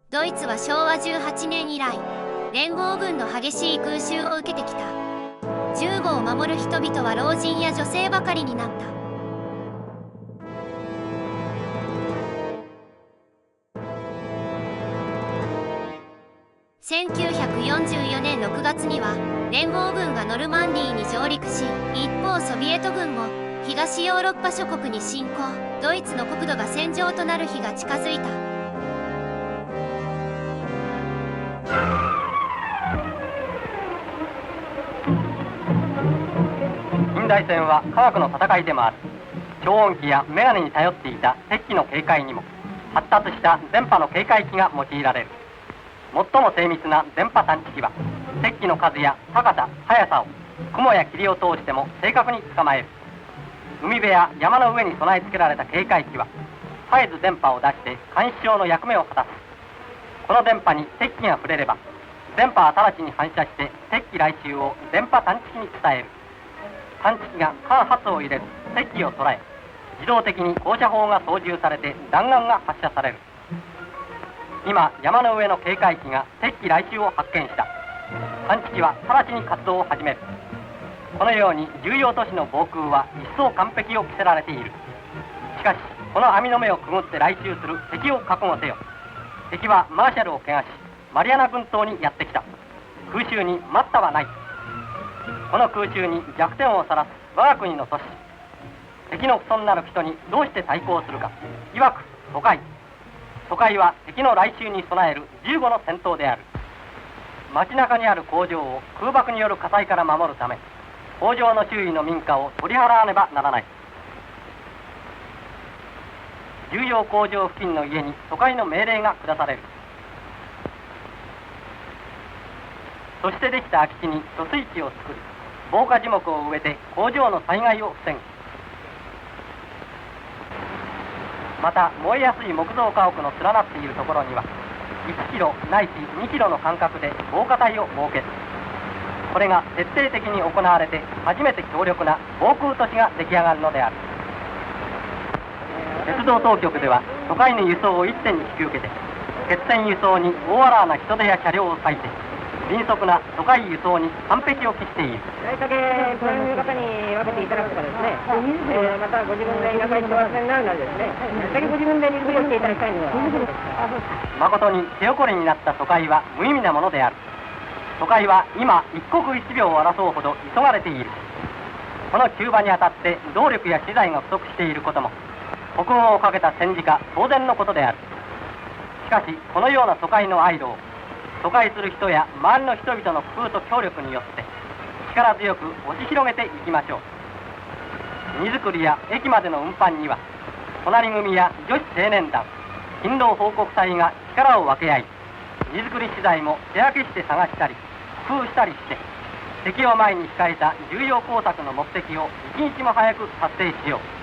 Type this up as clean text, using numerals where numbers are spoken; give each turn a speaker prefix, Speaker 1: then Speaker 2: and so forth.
Speaker 1: ドイツは昭和18年以来、連合軍の激しい空襲を受けてきた。銃後を守る人々は老人や女性ばかりになった。1944年6月には連合軍がノルマンディーに上陸し、一方ソビエト軍も東ヨーロッパ諸国に侵攻。ドイツの国土が戦場となる日が近づいた。
Speaker 2: 近代戦は科学の戦いでもある。超音機やメガネに頼っていた敵機の警戒にも発達した電波の警戒機が用いられる。最も精密な電波探知機は敵機の数や高さ、速さを雲や霧を通しても正確に捕まえる。海辺や山の上に備え付けられた警戒機は絶えず電波を出して監視用の役目を果たす。この電波に敵機が触れれば電波は直ちに反射して敵機来襲を電波探知機に伝える。探知機が間髪を入れず敵機を捉え、自動的に高射砲が操縦されて弾丸が発射される。今山の上の警戒機が敵機来襲を発見した。探知機は直ちに活動を始める。このように重要都市の防空は一層完璧を期せられている。しかしこの網の目をくぐって来襲する敵を覚悟せよ。敵はマーシャルを怪我しマリアナ群島にやってきた。空襲に待ったはない。この空襲に弱点をさらす我が国の都市、敵の不遜なる人にどうして対抗するか。いわく疎開。疎開は敵の来襲に備える15の戦闘である。街中にある工場を空爆による火災から守るため、工場の周囲の民家を取り払わねばならない。重要工場付近の家に疎開の命令が下される。そしてできた空き地に貯水池を作り、防火樹木を植えて工場の災害を防ぐ。また燃えやすい木造家屋の連なっているところには1キロないし2キロの間隔で防火帯を設ける。これが徹底的に行われて初めて強力な防空都市が出来上がるのである。鉄道当局では都会の輸送を一点に引き受けて、鉄線輸送に大荒な人手や車両を割いて迅速な都会輸送に完璧を期している。
Speaker 3: 大体そういう方に分けていただくとかですね、またご自分で田舎にお忘れになるならですね、大体ご自分で荷造りをしていただきたいのは
Speaker 2: 誠に手遅れになった都会は無意味なものである。都会は今一刻一秒を争うほど急がれている。この急場にあたって動力や資材が不足していることも国王をかけた戦時下当然のことである。しかしこのような都会の愛路を疎開する人や周りの人々の工夫と協力によって力強く押し広げていきましょう。荷造りや駅までの運搬には隣組や女子青年団、勤労報告隊が力を分け合い、荷造り資材も手分けして探したり工夫したりして敵を前に控えた重要工作の目的を一日も早く達成しよう。